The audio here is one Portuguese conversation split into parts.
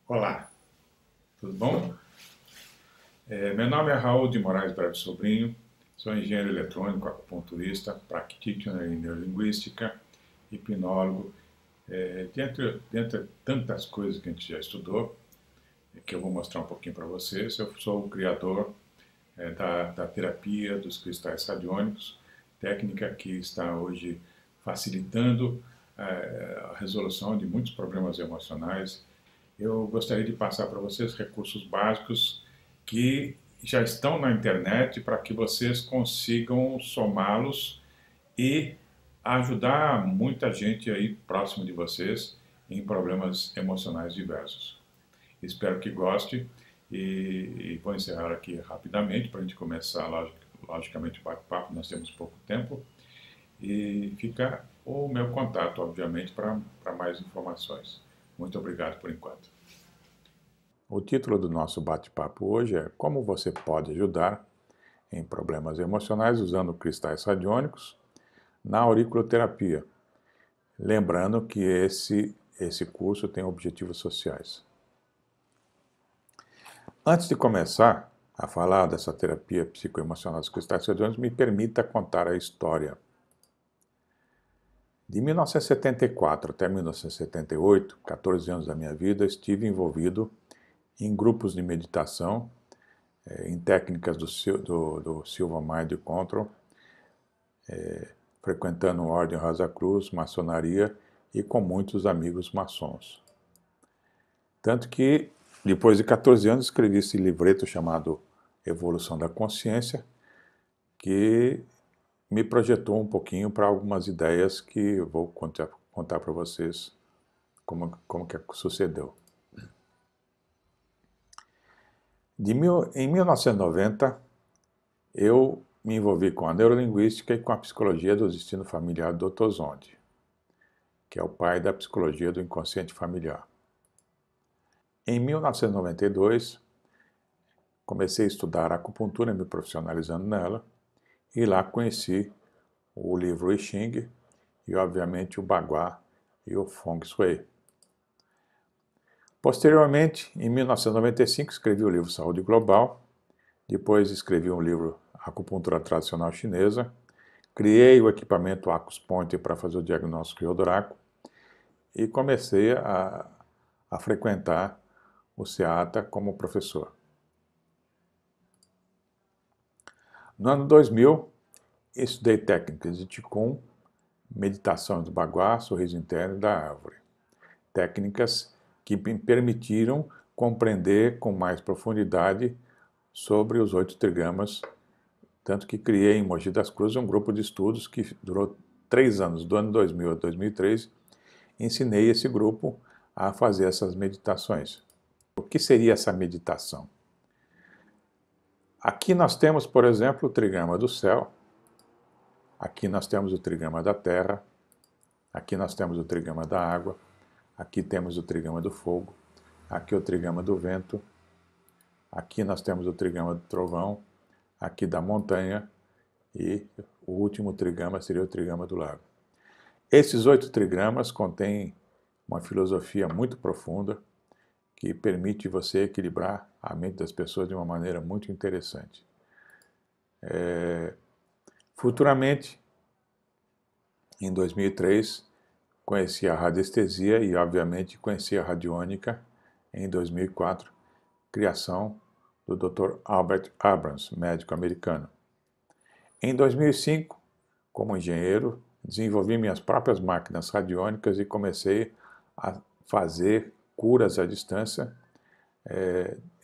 Olá, tudo bom? Meu nome é Raul de Moraes Breve Sobrinho, sou engenheiro eletrônico, acupunturista, practitioner em neurolinguística, hipnólogo, dentre tantas coisas que a gente já estudou, que eu vou mostrar um pouquinho para vocês. Eu sou o criador da terapia dos cristais radiônicos, técnica que está hoje facilitando a resolução de muitos problemas emocionais. Eu gostaria de passar para vocês recursos básicos que já estão na internet para que vocês consigam somá-los e ajudar muita gente aí próximo de vocês em problemas emocionais diversos. Espero que goste e vou encerrar aqui rapidamente para a gente começar, logicamente, o bate-papo. Nós temos pouco tempo e fica o meu contato, obviamente, para mais informações. Muito obrigado por enquanto. O título do nosso bate-papo hoje é Como você pode ajudar em problemas emocionais usando cristais radiônicos na auriculoterapia. Lembrando que esse curso tem objetivos sociais. Antes de começar a falar dessa terapia psicoemocional dos cristais radiônicos, me permita contar a história. De 1974 até 1978, 14 anos da minha vida, estive envolvido em grupos de meditação, em técnicas do Silva Mind Control, frequentando Ordem Rosa Cruz, maçonaria e com muitos amigos maçons. Tanto que, depois de 14 anos, escrevi esse livreto chamado Evolução da Consciência, que me projetou um pouquinho para algumas ideias que eu vou contar para vocês como que sucedeu. Em 1990, eu me envolvi com a neurolinguística e com a psicologia do destino familiar do Dr. Zonde, que é o pai da psicologia do inconsciente familiar. Em 1992, comecei a estudar acupuntura, me profissionalizando nela, e lá conheci o livro I Ching e, obviamente, o Bagua e o Feng Shui. Posteriormente, em 1995, escrevi o livro Saúde Global, depois escrevi um livro Acupuntura Tradicional Chinesa, criei o equipamento AcusPoint para fazer o diagnóstico Yodoraco e comecei a frequentar o SEATA como professor. No ano 2000, estudei técnicas de Qigong, meditação do Bagua, sorriso interno e da árvore. Técnicas que me permitiram compreender com mais profundidade sobre os 8 trigramas, tanto que criei em Mogi das Cruzes um grupo de estudos que durou 3 anos, do ano 2000 a 2003, ensinei esse grupo a fazer essas meditações. O que seria essa meditação? Aqui nós temos, por exemplo, o trigrama do céu, aqui nós temos o trigrama da terra, aqui nós temos o trigrama da água, aqui temos o trigrama do fogo, aqui o trigrama do vento, aqui nós temos o trigrama do trovão, aqui da montanha e o último trigrama seria o trigrama do lago. Esses 8 trigramas contêm uma filosofia muito profunda que permite você equilibrar a mente das pessoas de uma maneira muito interessante. Futuramente, em 2003, conheci a radiestesia e, obviamente, conheci a radiônica em 2004, criação do Dr. Albert Abrams, médico americano. Em 2005, como engenheiro, desenvolvi minhas próprias máquinas radiônicas e comecei a fazer curas à distância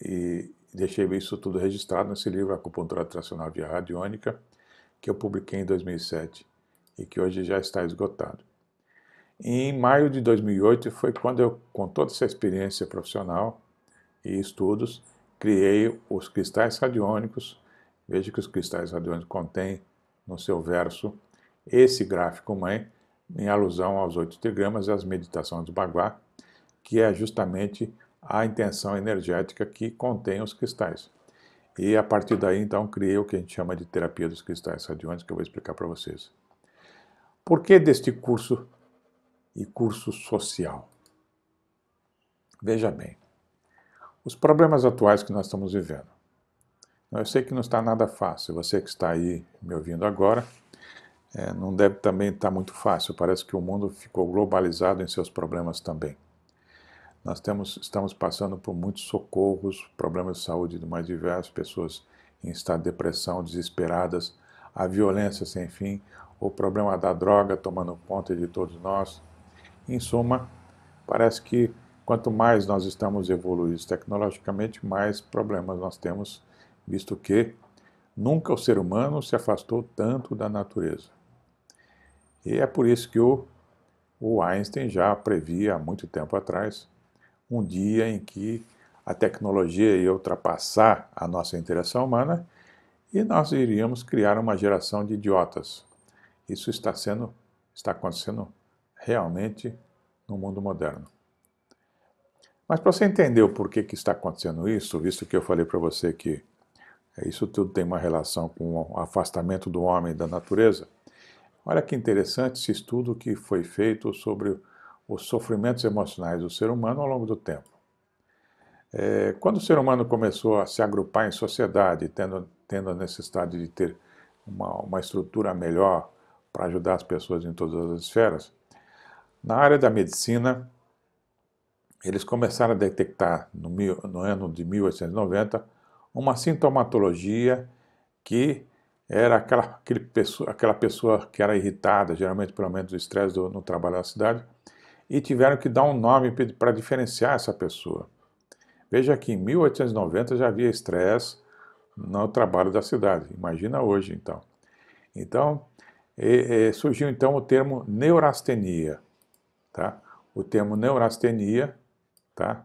e deixei isso tudo registrado nesse livro, Acupuntura Tradicional via Radiônica, que eu publiquei em 2007 e que hoje já está esgotado. Em maio de 2008 foi quando eu, com toda essa experiência profissional e estudos, criei os cristais radiônicos. Veja que os cristais radiônicos contêm no seu verso esse gráfico mãe, em alusão aos 8 trigramas e às meditações do Bagua, que é justamente a intenção energética que contém os cristais. E a partir daí, então, criei o que a gente chama de terapia dos cristais radiônicos, que eu vou explicar para vocês. Por que deste curso e curso social? Veja bem, Os problemas atuais que nós estamos vivendo. Eu sei que não está nada fácil, você que está aí me ouvindo agora, não deve também estar muito fácil, parece que o mundo ficou globalizado em seus problemas também. Nós estamos passando por muitos socorros, problemas de saúde de mais diversos, pessoas em estado de depressão, desesperadas, a violência sem fim, o problema da droga tomando conta de todos nós. Em suma, parece que quanto mais nós estamos evoluídos tecnologicamente, mais problemas nós temos, visto que nunca o ser humano se afastou tanto da natureza. E é por isso que o Einstein já previa há muito tempo atrás um dia em que a tecnologia ia ultrapassar a nossa interação humana e nós iríamos criar uma geração de idiotas. Isso está acontecendo realmente no mundo moderno. Mas para você entender o porquê que está acontecendo isso, visto que eu falei para você que isso tudo tem uma relação com o afastamento do homem da natureza, olha que interessante esse estudo que foi feito sobre os sofrimentos emocionais do ser humano ao longo do tempo. Quando o ser humano começou a se agrupar em sociedade, tendo a necessidade de ter uma estrutura melhor para ajudar as pessoas em todas as esferas, na área da medicina, eles começaram a detectar, no ano de 1890, uma sintomatologia que era aquela pessoa que era irritada, geralmente pelo menos do estresse no trabalho da cidade, e tiveram que dar um nome para diferenciar essa pessoa. Veja que em 1890 já havia estresse no trabalho da cidade, imagina hoje então. Então, surgiu então o termo neurastenia, tá? O termo neurastenia, tá?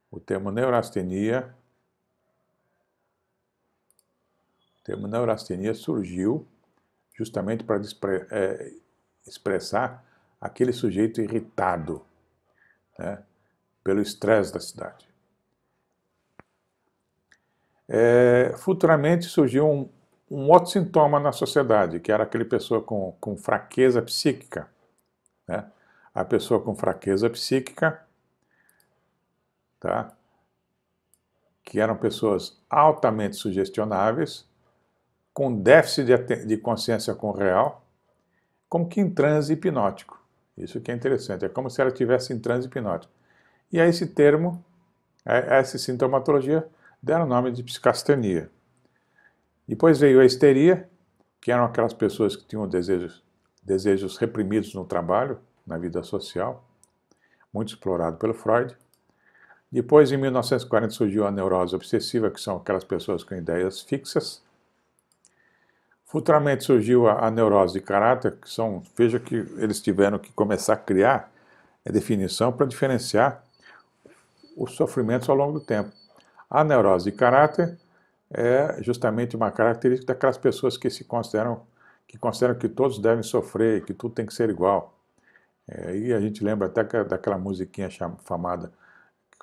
O termo neurastenia surgiu justamente para expressar aquele sujeito irritado, né, pelo estresse da cidade. Futuramente surgiu um outro sintoma na sociedade, que era aquele pessoa com fraqueza psíquica, né? A pessoa com fraqueza psíquica, tá? Que eram pessoas altamente sugestionáveis, com déficit de consciência com o real, como que em transe hipnótico. Isso que é interessante, é como se ela estivesse em transe hipnótico. E a esse termo, a essa sintomatologia, deram o nome de psicastenia. Depois veio a histeria, que eram aquelas pessoas que tinham desejos reprimidos no trabalho, na vida social, muito explorado pelo Freud. Depois, em 1940, surgiu a neurose obsessiva, que são aquelas pessoas com ideias fixas. Futuramente surgiu a neurose de caráter, que veja que eles tiveram que começar a criar a definição para diferenciar os sofrimentos ao longo do tempo. A neurose de caráter é justamente uma característica daquelas pessoas que consideram que todos devem sofrer, que tudo tem que ser igual. E a gente lembra até daquela musiquinha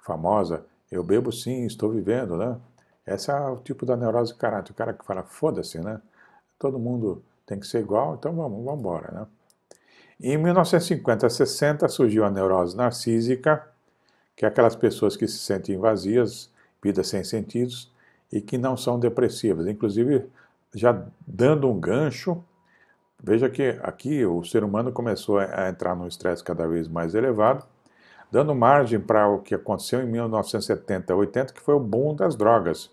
famosa, eu bebo sim, estou vivendo, né? Esse é o tipo da neurose de caráter, o cara que fala, foda-se, né? Todo mundo tem que ser igual, então vamos embora, né? Em 1950 a 60 surgiu a neurose narcísica, que é aquelas pessoas que se sentem vazias, vidas sem sentidos, e que não são depressivas. Inclusive, já dando um gancho, veja que aqui o ser humano começou a entrar num estresse cada vez mais elevado, dando margem para o que aconteceu em 1970 e 80, que foi o boom das drogas.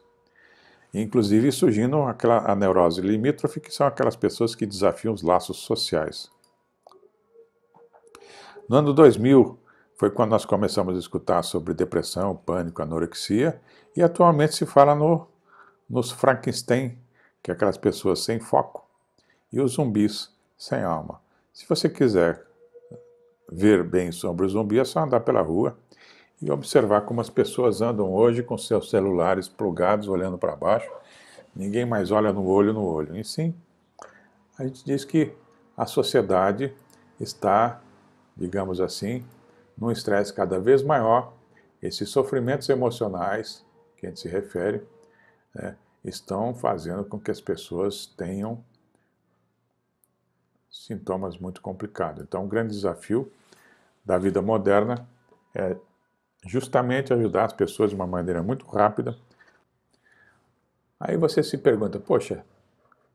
Inclusive surgindo a neurose limítrofe, que são aquelas pessoas que desafiam os laços sociais. No ano 2000 foi quando nós começamos a escutar sobre depressão, pânico, anorexia, e atualmente se fala nos Frankenstein, que é aquelas pessoas sem foco, e os zumbis sem alma. Se você quiser ver bem sobre o zumbi, é só andar pela rua e observar como as pessoas andam hoje com seus celulares plugados, olhando para baixo. Ninguém mais olha no olho. E sim, a gente diz que a sociedade está, digamos assim, num estresse cada vez maior. Esses sofrimentos emocionais que a gente se refere, né, estão fazendo com que as pessoas tenham sintomas muito complicados. Então, um grande desafio da vida moderna é justamente ajudar as pessoas de uma maneira muito rápida. Aí você se pergunta, poxa,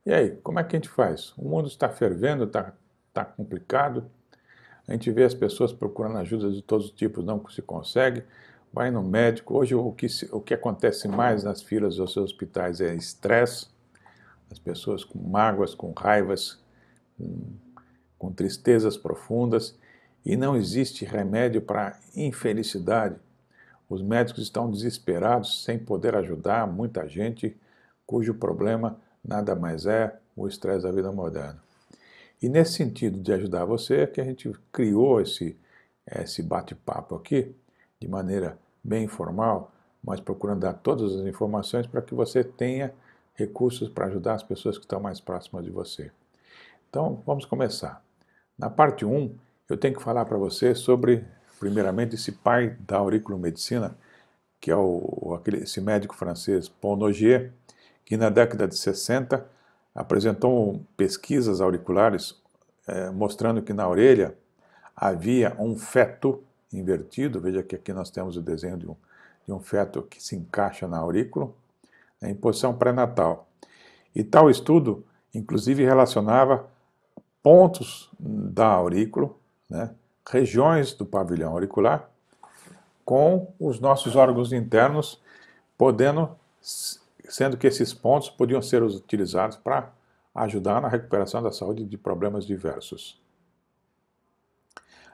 e aí, como é que a gente faz? O mundo está fervendo, está complicado, a gente vê as pessoas procurando ajuda de todos os tipos, não se consegue, vai no médico. Hoje o que acontece mais nas filas dos hospitais é estresse, as pessoas com mágoas, com raivas, com tristezas profundas, e não existe remédio para infelicidade. Os médicos estão desesperados, sem poder ajudar muita gente cujo problema nada mais é o estresse da vida moderna. E nesse sentido de ajudar você, é que a gente criou esse bate-papo aqui, de maneira bem informal, mas procurando dar todas as informações para que você tenha recursos para ajudar as pessoas que estão mais próximas de você. Então, vamos começar. Na parte 1, eu tenho que falar para você sobre, primeiramente, esse pai da auriculomedicina, que é esse médico francês Paul Nogier, que na década de 60 apresentou pesquisas auriculares mostrando que na orelha havia um feto invertido. Veja que aqui nós temos o desenho de um feto que se encaixa na aurícula, em posição pré-natal. E tal estudo, inclusive, relacionava pontos da aurícula, né, regiões do pavilhão auricular, com os nossos órgãos internos, sendo que esses pontos podiam ser utilizados para ajudar na recuperação da saúde de problemas diversos.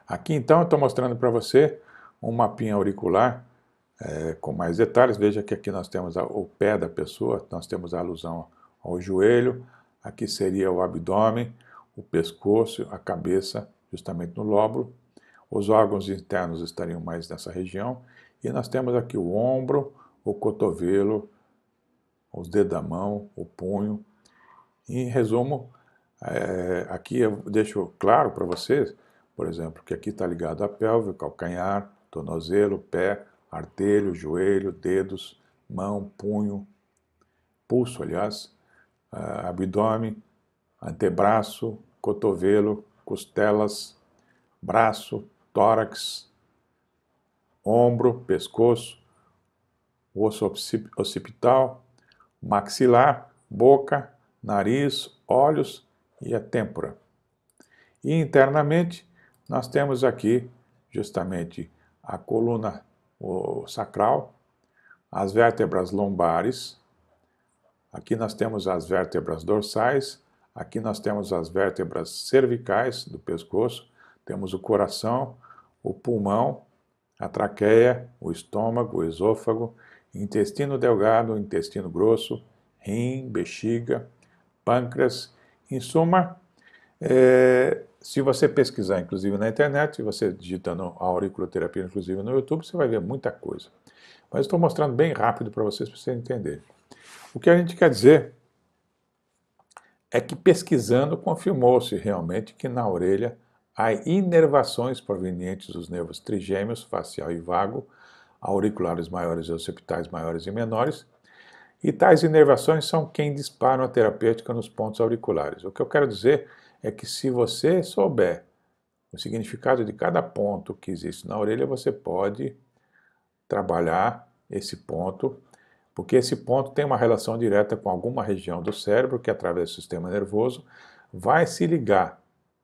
Aqui então eu estou mostrando para você um mapinha auricular com mais detalhes. Veja que aqui nós temos o pé da pessoa, nós temos a alusão ao joelho, aqui seria o abdômen, o pescoço, a cabeça, justamente no lóbulo. Os órgãos internos estariam mais nessa região. E nós temos aqui o ombro, o cotovelo, os dedos da mão, o punho. Em resumo, aqui eu deixo claro para vocês, por exemplo, que aqui está ligado a pelve, calcanhar, tornozelo, pé, artelho, joelho, dedos, mão, punho, pulso, aliás, abdômen, antebraço, cotovelo, costelas, braço, tórax, ombro, pescoço, osso occipital, maxilar, boca, nariz, olhos e a têmpora. E internamente nós temos aqui justamente a coluna sacral, as vértebras lombares, aqui nós temos as vértebras dorsais, aqui nós temos as vértebras cervicais do pescoço, temos o coração, o pulmão, a traqueia, o estômago, o esôfago, intestino delgado, intestino grosso, rim, bexiga, pâncreas. Em suma, se você pesquisar, inclusive na internet, se você digitando auriculoterapia, inclusive no YouTube, você vai ver muita coisa. Mas estou mostrando bem rápido para vocês entenderem. O que a gente quer dizer é que pesquisando confirmou-se realmente que na orelha há inervações provenientes dos nervos trigêmeos, facial e vago, auriculares maiores e occipitais maiores e menores, e tais inervações são quem disparam a terapêutica nos pontos auriculares. O que eu quero dizer é que se você souber o significado de cada ponto que existe na orelha, você pode trabalhar esse ponto, porque esse ponto tem uma relação direta com alguma região do cérebro que, através do sistema nervoso, vai se ligar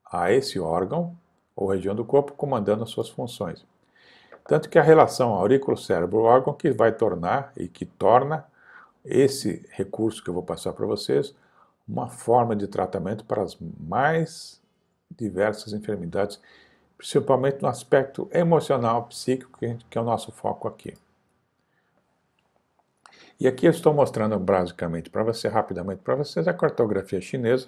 a esse órgão ou região do corpo, comandando as suas funções. Tanto que a relação aurículo-cérebro-órgão que vai tornar e que torna esse recurso que eu vou passar para vocês uma forma de tratamento para as mais diversas enfermidades, principalmente no aspecto emocional, psíquico, que é o nosso foco aqui. E aqui eu estou mostrando basicamente para você, rapidamente para vocês, a cartografia chinesa,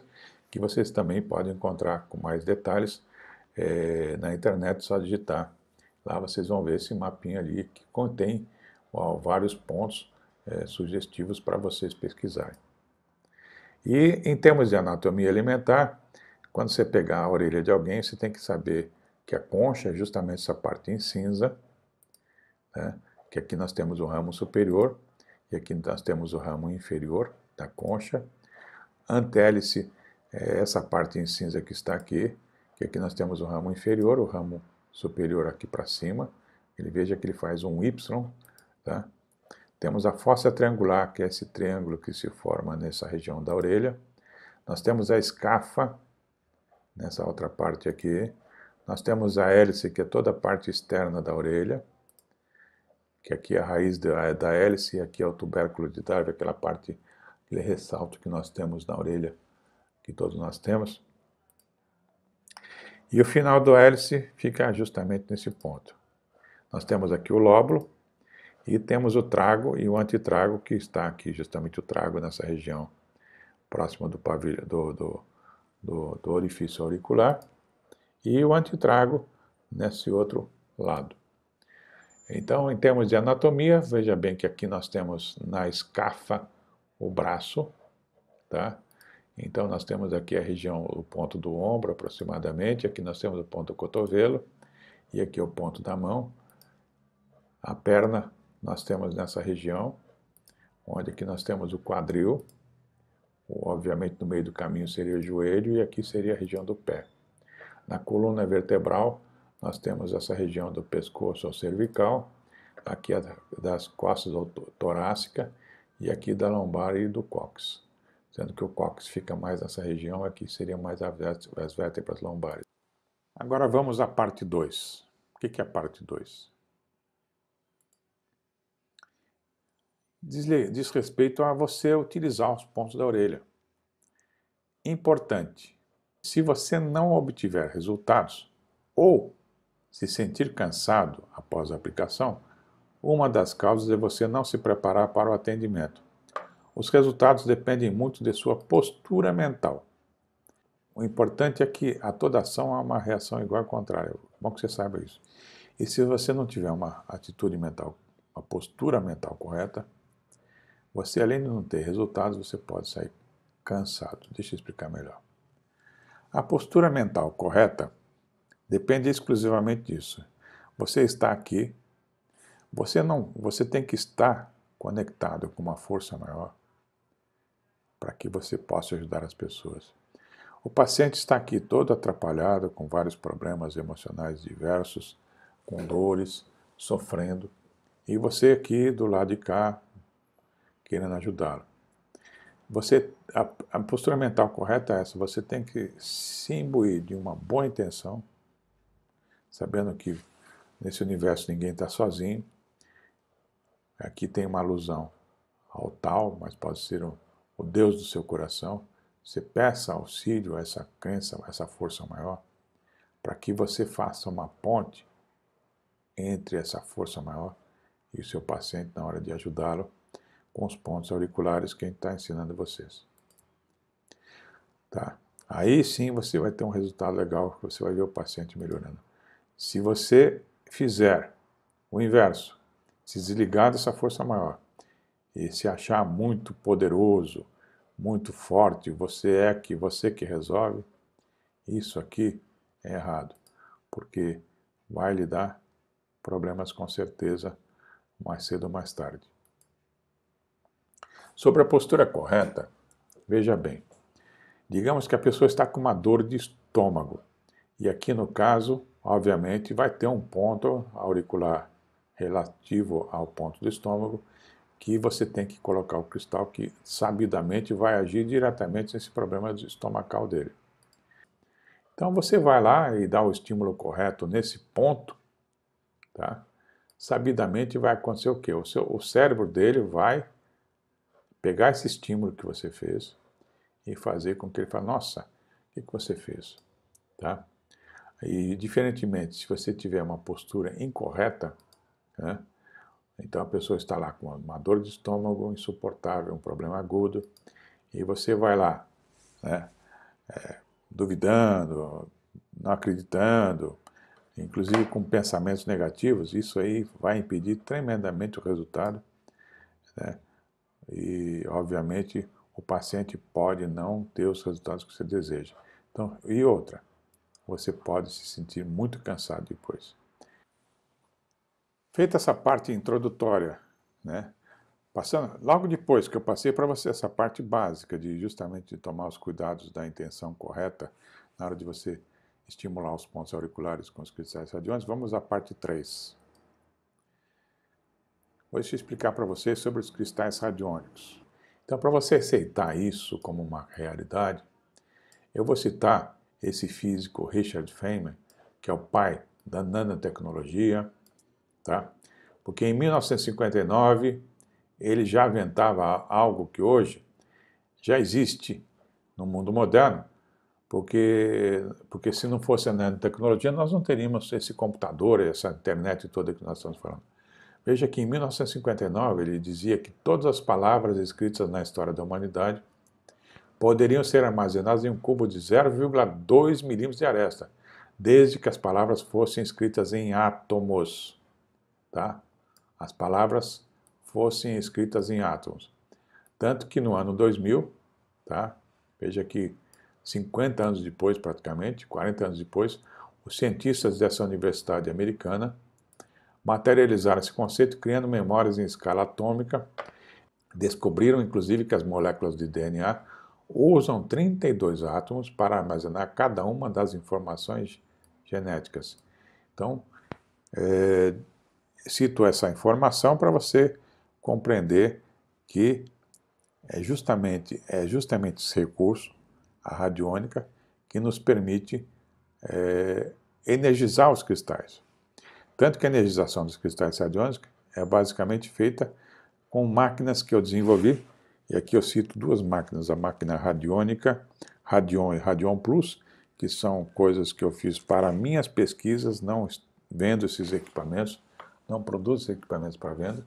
que vocês também podem encontrar com mais detalhes na internet, só digitar. Lá vocês vão ver esse mapinha ali que contém vários pontos sugestivos para vocês pesquisarem. E em termos de anatomia alimentar, quando você pegar a orelha de alguém, você tem que saber que a concha é justamente essa parte em cinza, né? Que aqui nós temos o ramo superior e aqui nós temos o ramo inferior da concha. Antélice é essa parte em cinza que está aqui, que aqui nós temos o ramo inferior, o ramo superior aqui para cima, veja que ele faz um Y, tá? Temos a fossa triangular, que é esse triângulo que se forma nessa região da orelha. Nós temos a escafa, nessa outra parte aqui. Nós temos a hélice, que é toda a parte externa da orelha, que aqui é a raiz da hélice, e aqui é o tubérculo de Darwin, aquela parte, aquele ressalto que nós temos na orelha, que todos nós temos. E o final do hélice fica justamente nesse ponto. Nós temos aqui o lóbulo, e temos o trago e o antitrago, que está aqui, justamente o trago nessa região próxima do pavilhão, do orifício auricular, e o antitrago nesse outro lado. Então, em termos de anatomia, veja bem que aqui nós temos na escafa o braço, tá? Então, nós temos aqui a região, o ponto do ombro aproximadamente, aqui nós temos o ponto do cotovelo, e aqui é o ponto da mão. A perna nós temos nessa região, onde aqui nós temos o quadril, obviamente no meio do caminho seria o joelho, e aqui seria a região do pé. Na coluna vertebral, nós temos essa região do pescoço ao cervical, aqui das costas ao torácica, e aqui da lombar e do cóccix. Sendo que o cóccix fica mais nessa região, aqui seria mais as vértebras lombares. Agora vamos à parte 2. O que é a parte 2? Diz respeito a você utilizar os pontos da orelha. Importante, se você não obtiver resultados ou se sentir cansado após a aplicação, uma das causas é você não se preparar para o atendimento. Os resultados dependem muito de sua postura mental. O importante é que a toda ação há uma reação igual ao contrário. É bom que você saiba isso. E se você não tiver uma atitude mental, uma postura mental correta, você, além de não ter resultados, você pode sair cansado. Deixa eu explicar melhor. A postura mental correta depende exclusivamente disso. Você está aqui, você tem que estar conectado com uma força maior para que você possa ajudar as pessoas. O paciente está aqui todo atrapalhado, com vários problemas emocionais diversos, com dores, sofrendo, e você aqui do lado de cá, querendo ajudá-lo. A postura mental correta é essa, você tem que se imbuir de uma boa intenção, sabendo que nesse universo ninguém está sozinho. Aqui tem uma alusão ao tal, mas pode ser o Deus do seu coração. Você peça auxílio a essa crença, a essa força maior, para que você faça uma ponte entre essa força maior e o seu paciente na hora de ajudá-lo com os pontos auriculares que a gente está ensinando a vocês. Tá? Aí sim você vai ter um resultado legal, que você vai ver o paciente melhorando. Se você fizer o inverso, se desligar dessa força maior e se achar muito poderoso, muito forte, você que resolve, isso aqui é errado, porque vai lhe dar problemas com certeza mais cedo ou mais tarde. Sobre a postura correta, veja bem, digamos que a pessoa está com uma dor de estômago, e aqui no caso, obviamente, vai ter um ponto auricular relativo ao ponto do estômago, que você tem que colocar o cristal que sabidamente vai agir diretamente nesse problema estomacal dele. Então você vai lá e dá o estímulo correto nesse ponto, tá? Sabidamente vai acontecer o quê? O cérebro dele vai pegar esse estímulo que você fez e fazer com que ele fale, nossa, o que você fez? Tá? E diferentemente, se você tiver uma postura incorreta, né? Então a pessoa está lá com uma dor de estômago insuportável, um problema agudo, e você vai lá, né, duvidando, não acreditando, inclusive com pensamentos negativos, isso aí vai impedir tremendamente o resultado, né, e obviamente o paciente pode não ter os resultados que você deseja. Então, e outra, você pode se sentir muito cansado depois. Feita essa parte introdutória, né? Logo depois que eu passei para você essa parte básica de justamente tomar os cuidados da intenção correta na hora de você estimular os pontos auriculares com os cristais radiantes, vamos à parte 3. Hoje eu vou explicar para você sobre os cristais radiônicos. Então, para você aceitar isso como uma realidade, eu vou citar esse físico Richard Feynman, que é o pai da nanotecnologia, tá? Porque em 1959 ele já inventava algo que hoje já existe no mundo moderno, porque se não fosse a nanotecnologia nós não teríamos esse computador, essa internet toda que nós estamos falando. Veja que em 1959 ele dizia que todas as palavras escritas na história da humanidade poderiam ser armazenadas em um cubo de 0,2 milímetros de aresta, desde que as palavras fossem escritas em átomos. Tá? As palavras fossem escritas em átomos. Tanto que no ano 2000, tá? Veja que 50 anos depois, praticamente, 40 anos depois, os cientistas dessa universidade americana materializaram esse conceito criando memórias em escala atômica. Descobriram, inclusive, que as moléculas de DNA usam 32 átomos para armazenar cada uma das informações genéticas. Então, cito essa informação para você compreender que é justamente esse recurso, a radiônica, que nos permite energizar os cristais. Tanto que a energização dos cristais radiônicos é basicamente feita com máquinas que eu desenvolvi, e aqui eu cito duas máquinas, a máquina radiônica, Radion e Radion Plus, que são coisas que eu fiz para minhas pesquisas, não vendo esses equipamentos, não produzo esses equipamentos para venda.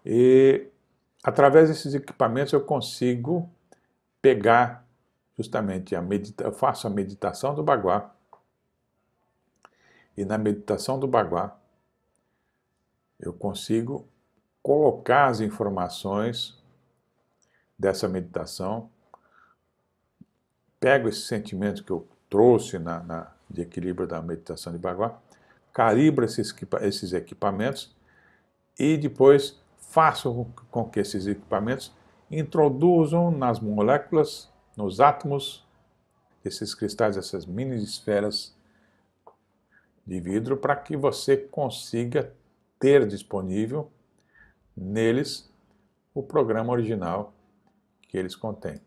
E através desses equipamentos eu consigo pegar justamente eu faço a meditação do Baguá, e na meditação do Baguá eu consigo colocar as informações dessa meditação, pego esse sentimento que eu trouxe de equilíbrio da meditação de Baguá, calibro esses equipamentos e depois faço com que esses equipamentos introduzam nas moléculas, nos átomos desses cristais, essas mini esferas de vidro, para que você consiga ter disponível neles o programa original que eles contêm.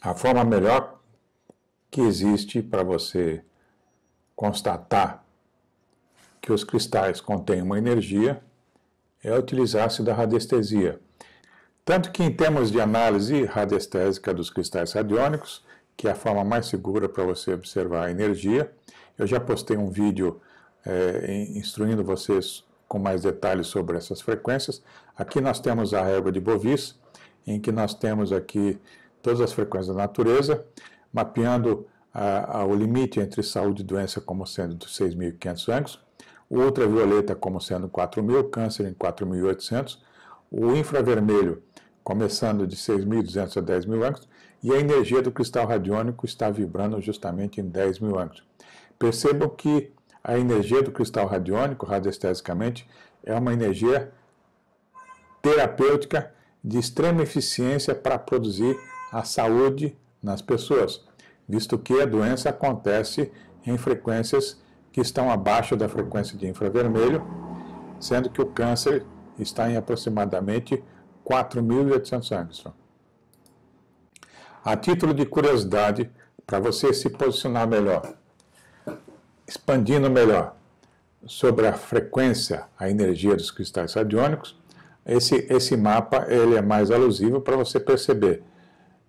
A forma melhor que existe para você constatar que os cristais contêm uma energia é utilizar-se da radiestesia. Tanto que em termos de análise radiestésica dos cristais radiônicos, que é a forma mais segura para você observar a energia, eu já postei um vídeo instruindo vocês com mais detalhes sobre essas frequências. Aqui nós temos a régua de Bovis, em que nós temos aqui todas as frequências da natureza, mapeando o limite entre saúde e doença como sendo de 6.500 ângulos, o ultravioleta como sendo 4.000, câncer em 4.800, o infravermelho começando de 6.200 a 10.000 ângulos, e a energia do cristal radiônico está vibrando justamente em 10.000 ângulos. Percebam que a energia do cristal radiônico, radiestesicamente, é uma energia terapêutica de extrema eficiência para produzir a saúde nas pessoas, visto que a doença acontece em frequências que estão abaixo da frequência de infravermelho, sendo que o câncer está em aproximadamente 4.800 ângulos. A título de curiosidade, para você se posicionar melhor, expandindo melhor sobre a frequência, a energia dos cristais radiônicos, esse mapa ele é mais alusivo para você perceber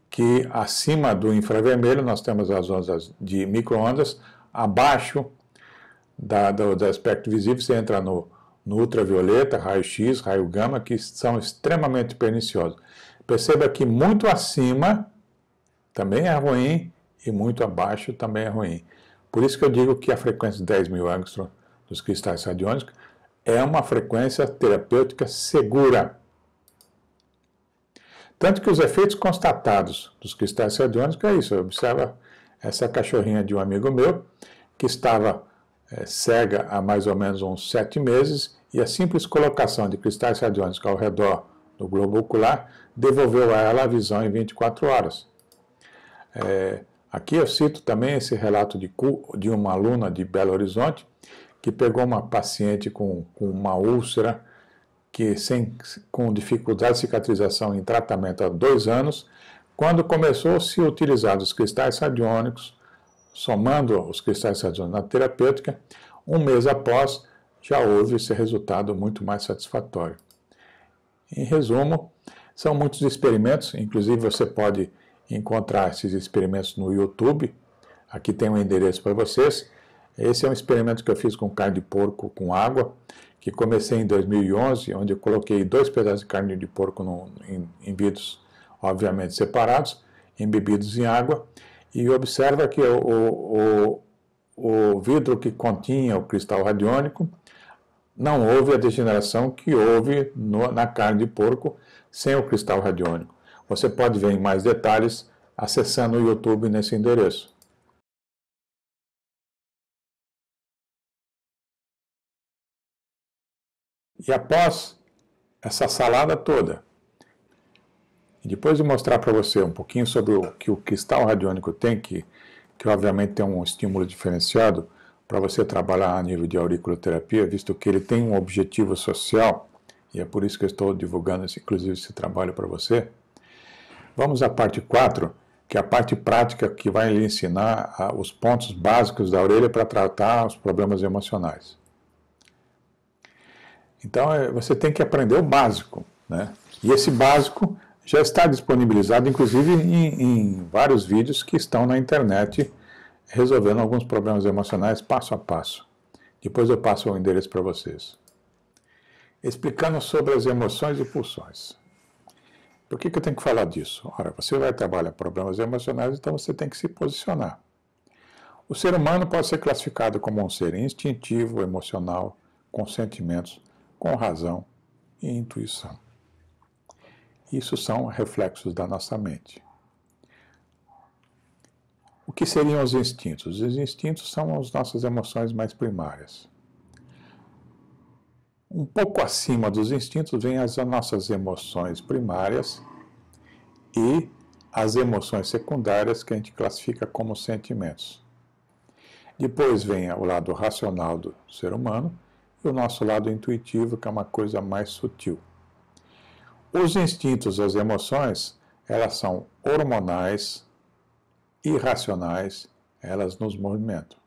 que acima do infravermelho nós temos as ondas de micro-ondas, abaixo do aspecto visível você entra no ultravioleta, raio-x, raio-gama, que são extremamente perniciosos. Perceba que muito acima também é ruim e muito abaixo também é ruim. Por isso que eu digo que a frequência de 10.000 ângstrom dos cristais radiônicos é uma frequência terapêutica segura. Tanto que os efeitos constatados dos cristais radiônicos é isso. Observa essa cachorrinha de um amigo meu que estava cega há mais ou menos uns 7 meses e a simples colocação de cristais radiônicos ao redor do globo ocular devolveu a ela a visão em 24 horas. Aqui eu cito também esse relato de uma aluna de Belo Horizonte que pegou uma paciente com uma úlcera, com dificuldade de cicatrização em tratamento há 2 anos, quando começou a se utilizar os cristais radiônicos, somando os cristais radiônicos na terapêutica, 1 mês após, já houve esse resultado muito mais satisfatório. Em resumo, são muitos experimentos, inclusive você pode encontrar esses experimentos no YouTube, aqui tem um endereço para vocês. Esse é um experimento que eu fiz com carne de porco com água, que comecei em 2011, onde eu coloquei 2 pedaços de carne de porco em vidros, obviamente separados, embebidos em água, e observa que o vidro que continha o cristal radiônico, não houve a degeneração que houve na carne de porco sem o cristal radiônico. Você pode ver em mais detalhes acessando o YouTube nesse endereço. E após essa salada toda, e depois de mostrar para você um pouquinho sobre o que o cristal radiônico tem, que obviamente tem um estímulo diferenciado para você trabalhar a nível de auriculoterapia, visto que ele tem um objetivo social, e é por isso que eu estou divulgando inclusive esse trabalho para você. Vamos à parte 4, que é a parte prática que vai lhe ensinar os pontos básicos da orelha para tratar os problemas emocionais. Então, você tem que aprender o básico, né? E esse básico já está disponibilizado, inclusive, em vários vídeos que estão na internet, resolvendo alguns problemas emocionais passo a passo. Depois eu passo o endereço para vocês. Explicando sobre as emoções e pulsões. Por que eu tenho que falar disso? Ora, você vai trabalhar problemas emocionais, então você tem que se posicionar. O ser humano pode ser classificado como um ser instintivo, emocional, com sentimentos, com razão e intuição. Isso são reflexos da nossa mente. O que seriam os instintos? Os instintos são as nossas emoções mais primárias. Um pouco acima dos instintos vêm as nossas emoções primárias e as emoções secundárias que a gente classifica como sentimentos. Depois vem o lado racional do ser humano e o nosso lado intuitivo, que é uma coisa mais sutil. Os instintos, as emoções, elas são hormonais, irracionais, elas nos movimentam.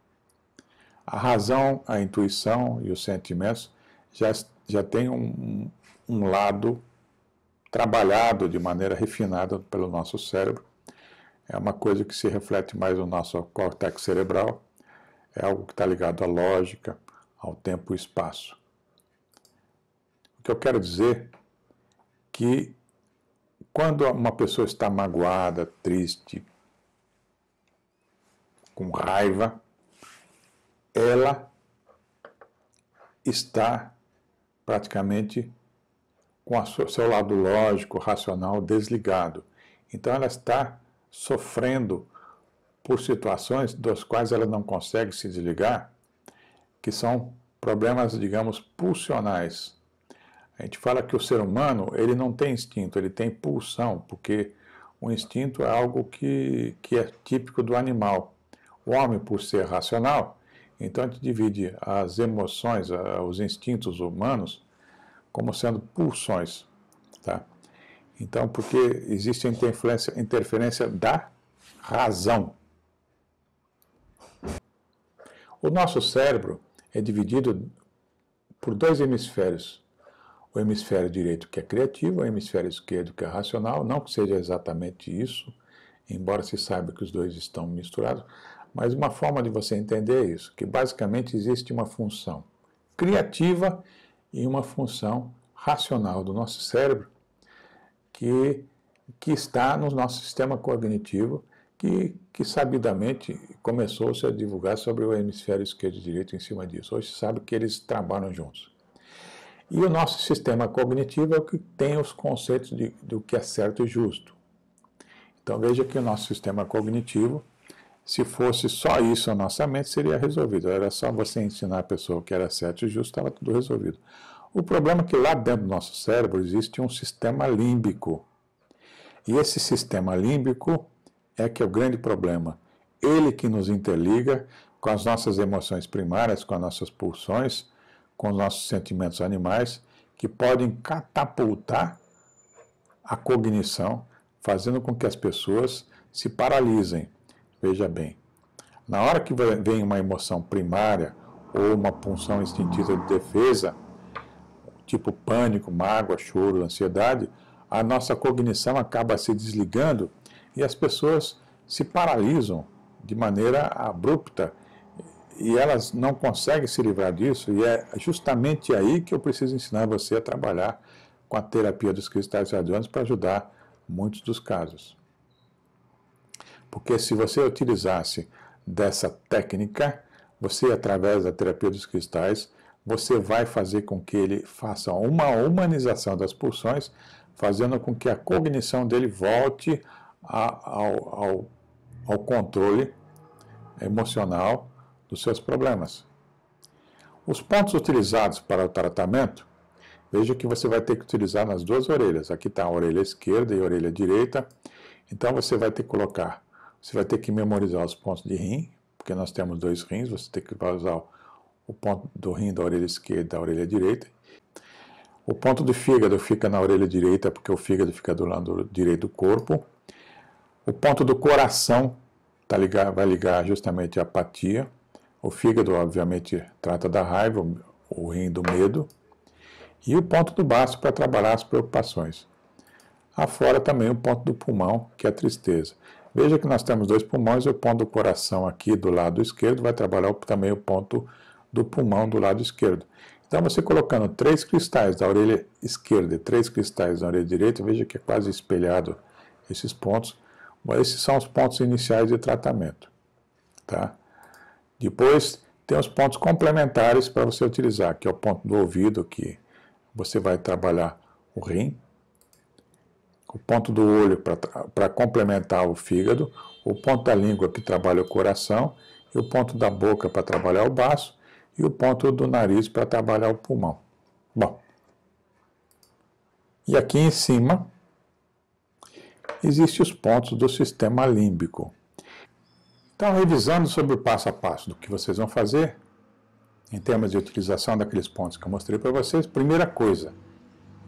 A razão, a intuição e os sentimentos já têm um lado trabalhado de maneira refinada pelo nosso cérebro. É uma coisa que se reflete mais no nosso córtex cerebral, é algo que está ligado à lógica, ao tempo e espaço. O que eu quero dizer é que quando uma pessoa está magoada, triste, com raiva, ela está praticamente com o seu lado lógico, racional desligado. Então ela está sofrendo por situações das quais ela não consegue se desligar, que são problemas, digamos, pulsionais. A gente fala que o ser humano, ele não tem instinto, ele tem pulsão, porque o instinto é algo que é típico do animal. O homem, por ser racional, então a gente divide as emoções, os instintos humanos, como sendo pulsões. Tá? Então, porque existe a interferência da razão. O nosso cérebro é dividido por 2 hemisférios. O hemisfério direito, que é criativo, o hemisfério esquerdo, que é racional. Não que seja exatamente isso, embora se saiba que os dois estão misturados, mas uma forma de você entender é isso, que basicamente existe uma função criativa e uma função racional do nosso cérebro que está no nosso sistema cognitivo, que sabidamente começou-se a divulgar sobre o hemisfério esquerdo e direito em cima disso. Hoje se sabe que eles trabalham juntos. E o nosso sistema cognitivo é o que tem os conceitos do que é certo e justo. Então veja que o nosso sistema cognitivo, se fosse só isso na nossa mente, seria resolvido. Era só você ensinar a pessoa que era certo e justo, estava tudo resolvido. O problema é que lá dentro do nosso cérebro existe um sistema límbico. E esse sistema límbico é que é o grande problema. Ele que nos interliga com as nossas emoções primárias, com as nossas pulsões, com os nossos sentimentos animais, que podem catapultar a cognição, fazendo com que as pessoas se paralisem. Veja bem, na hora que vem uma emoção primária ou uma pulsão instintiva de defesa, tipo pânico, mágoa, choro, ansiedade, a nossa cognição acaba se desligando e as pessoas se paralisam de maneira abrupta e elas não conseguem se livrar disso, e é justamente aí que eu preciso ensinar você a trabalhar com a terapia dos cristais radiônicos para ajudar muitos dos casos. Porque se você utilizasse dessa técnica, você, através da terapia dos cristais, você vai fazer com que ele faça uma humanização das pulsões, fazendo com que a cognição dele volte ao controle emocional dos seus problemas. Os pontos utilizados para o tratamento, veja que você vai ter que utilizar nas duas orelhas. Aqui está a orelha esquerda e a orelha direita. Então você vai ter que colocar, você vai ter que memorizar os pontos de rim, porque nós temos dois rins, você tem que usar o ponto do rim da orelha esquerda e da orelha direita. O ponto do fígado fica na orelha direita, porque o fígado fica do lado direito do corpo. O ponto do coração vai ligar justamente a apatia. O fígado, obviamente, trata da raiva, o rim do medo. E o ponto do baço para trabalhar as preocupações. Afora também o ponto do pulmão, que é a tristeza. Veja que nós temos dois pulmões e o ponto do coração aqui do lado esquerdo vai trabalhar também o ponto do pulmão do lado esquerdo. Então, você colocando 3 cristais da orelha esquerda e 3 cristais da orelha direita, veja que é quase espelhado esses pontos. Esses são os pontos iniciais de tratamento. Tá? Depois, tem os pontos complementares para você utilizar, que é o ponto do ouvido, que você vai trabalhar o rim, o ponto do olho para complementar o fígado, o ponto da língua que trabalha o coração, e o ponto da boca para trabalhar o baço, e o ponto do nariz para trabalhar o pulmão. Bom, e aqui em cima, existem os pontos do sistema límbico. Então, revisando sobre o passo a passo do que vocês vão fazer, em termos de utilização daqueles pontos que eu mostrei para vocês, primeira coisa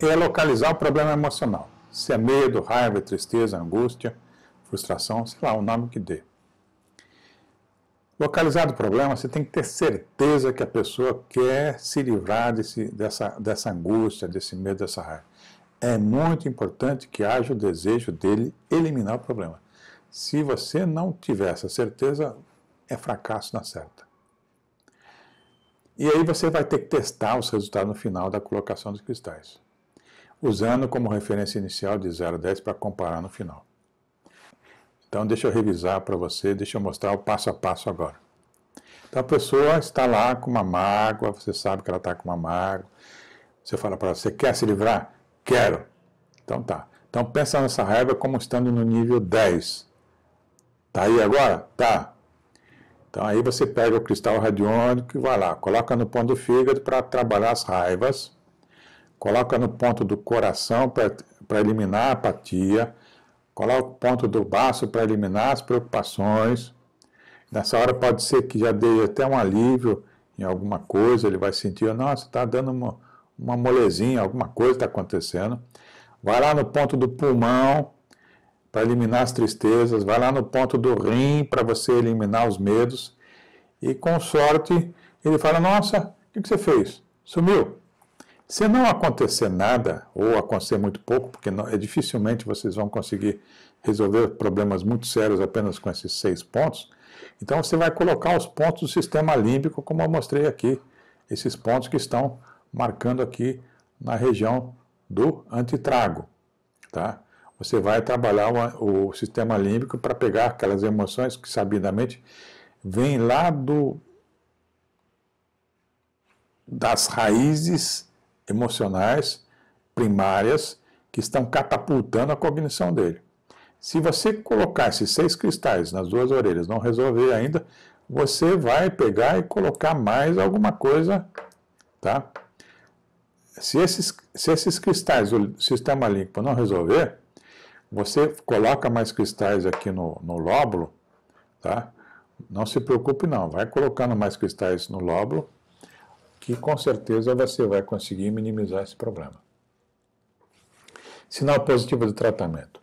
é localizar o problema emocional. Se é medo, raiva, tristeza, angústia, frustração, sei lá, o nome que dê. Localizado o problema, você tem que ter certeza que a pessoa quer se livrar dessa angústia, desse medo, dessa raiva. É muito importante que haja o desejo dele eliminar o problema. Se você não tiver essa certeza, é fracasso na certa. E aí você vai ter que testar os resultados no final da colocação dos cristais, usando como referência inicial de 0 a 10 para comparar no final. Então, deixa eu revisar para você, deixa eu mostrar o passo a passo agora. Então, a pessoa está lá com uma mágoa, você sabe que ela está com uma mágoa. Você fala para ela, você quer se livrar? Quero. Então, tá. Então, pensa nessa raiva como estando no nível 10. Tá aí agora? Tá. Então, aí você pega o cristal radiônico e vai lá, coloca no ponto do fígado para trabalhar as raivas, coloca no ponto do coração para eliminar a apatia, coloca o ponto do baço para eliminar as preocupações. Nessa hora pode ser que já dê até um alívio em alguma coisa, ele vai sentir, nossa, está dando uma molezinha, alguma coisa está acontecendo. Vai lá no ponto do pulmão para eliminar as tristezas, vai lá no ponto do rim para você eliminar os medos. E com sorte, ele fala, nossa, o que você fez? Sumiu. Se não acontecer nada, ou acontecer muito pouco, porque dificilmente vocês vão conseguir resolver problemas muito sérios apenas com esses 6 pontos, então você vai colocar os pontos do sistema límbico, como eu mostrei aqui, esses pontos que estão marcando aqui na região do antitrago. Tá? Você vai trabalhar o sistema límbico para pegar aquelas emoções que sabidamente vêm lá das raízes emocionais primárias que estão catapultando a cognição dele. Se você colocar esses 6 cristais nas 2 orelhas, não resolver ainda, você vai pegar e colocar mais alguma coisa, tá? Se esses cristais do sistema límbico não resolver, você coloca mais cristais aqui no lóbulo, tá? Não se preocupe não, vai colocando mais cristais no lóbulo, que com certeza você vai conseguir minimizar esse problema. Sinal positivo do tratamento.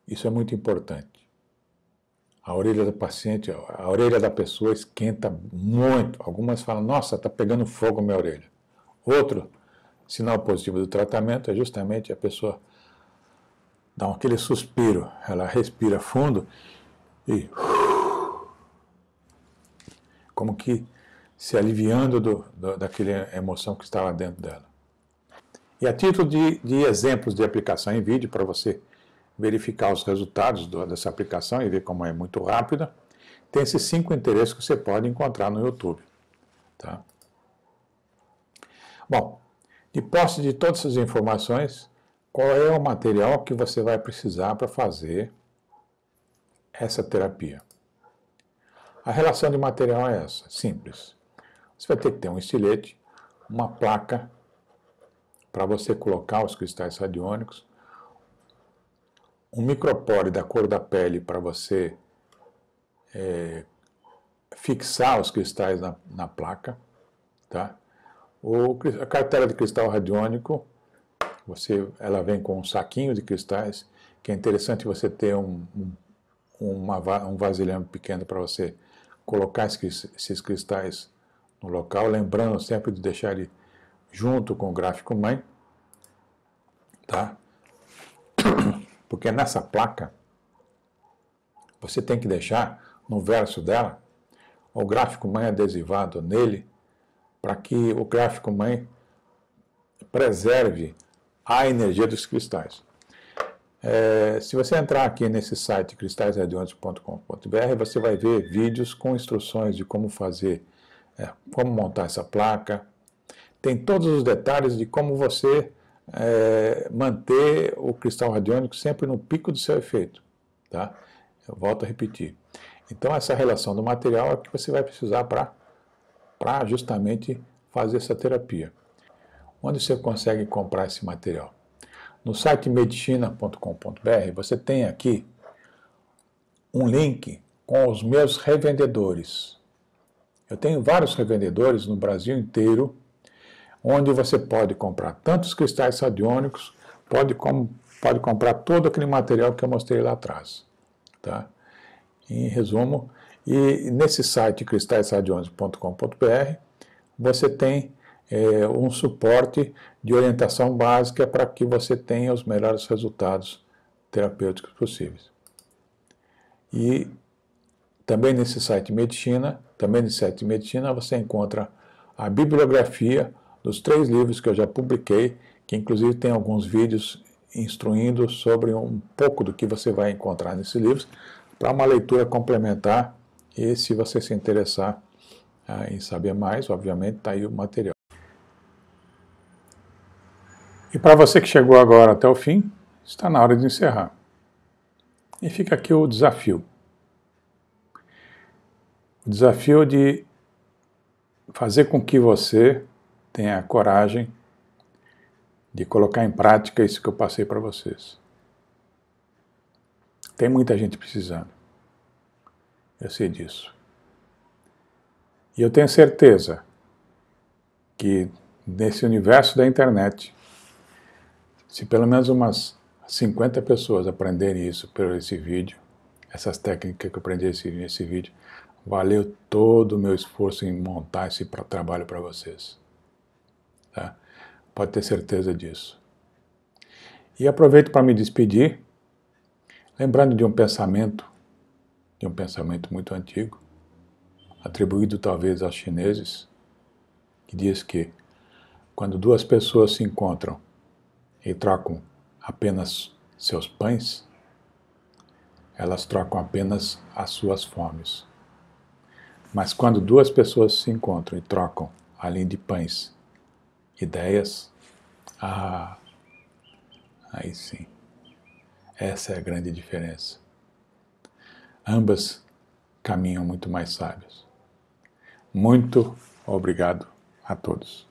Isso é muito importante. A orelha do paciente, a orelha da pessoa esquenta muito. Algumas falam, nossa, está pegando fogo a minha orelha. Outro sinal positivo do tratamento é justamente a pessoa dar aquele suspiro. Ela respira fundo e como que se aliviando daquela emoção que estava dentro dela. E a título de exemplos de aplicação em vídeo, para você verificar os resultados dessa aplicação e ver como é muito rápida, tem esses 5 endereços que você pode encontrar no YouTube. Tá? Bom, de posse de todas essas informações, qual é o material que você vai precisar para fazer essa terapia? A relação de material é essa, simples. Você vai ter que ter um estilete, uma placa para você colocar os cristais radiônicos, um micropore da cor da pele para você fixar os cristais na placa, tá? A cartela de cristal radiônico, ela vem com um saquinho de cristais, que é interessante você ter um vasilhame pequeno para você colocar esses cristais no local, lembrando sempre de deixar ele junto com o gráfico mãe, tá? Porque nessa placa você tem que deixar no verso dela o gráfico mãe adesivado nele, para que o gráfico mãe preserve a energia dos cristais. Se você entrar aqui nesse site cristalsradiônicos.com.br, você vai ver vídeos com instruções de como fazer, como montar essa placa. Tem todos os detalhes de como você manter o cristal radiônico sempre no pico do seu efeito. Tá? Eu volto a repetir. Então, essa relação do material é que você vai precisar para justamente fazer essa terapia. Onde você consegue comprar esse material? No site medicina.com.br você tem aqui um link com os meus revendedores. Eu tenho vários revendedores no Brasil inteiro, onde você pode comprar tanto os cristais radiônicos, pode comprar todo aquele material que eu mostrei lá atrás. Tá? Em resumo, e nesse site cristalsradiônicos.com.br você tem um suporte de orientação básica para que você tenha os melhores resultados terapêuticos possíveis. E também nesse site Medicina, você encontra a bibliografia dos 3 livros que eu já publiquei, que inclusive tem alguns vídeos instruindo sobre um pouco do que você vai encontrar nesses livros, para uma leitura complementar, e se você se interessar em saber mais, obviamente está aí o material. E para você que chegou agora até o fim, está na hora de encerrar. E fica aqui o desafio. O desafio de fazer com que você tenha a coragem de colocar em prática isso que eu passei para vocês. Tem muita gente precisando. Eu sei disso. E eu tenho certeza que nesse universo da internet, se pelo menos umas 50 pessoas aprenderem isso por esse vídeo, essas técnicas que eu aprendi nesse vídeo, valeu todo o meu esforço em montar esse trabalho para vocês. Tá? Pode ter certeza disso. E aproveito para me despedir, lembrando de um pensamento muito antigo, atribuído talvez aos chineses, que diz que quando 2 pessoas se encontram e trocam apenas seus pães, elas trocam apenas as suas fomes. Mas quando 2 pessoas se encontram e trocam, além de pães, ideias, aí sim, essa é a grande diferença. Ambas caminham muito mais sábios. Muito obrigado a todos.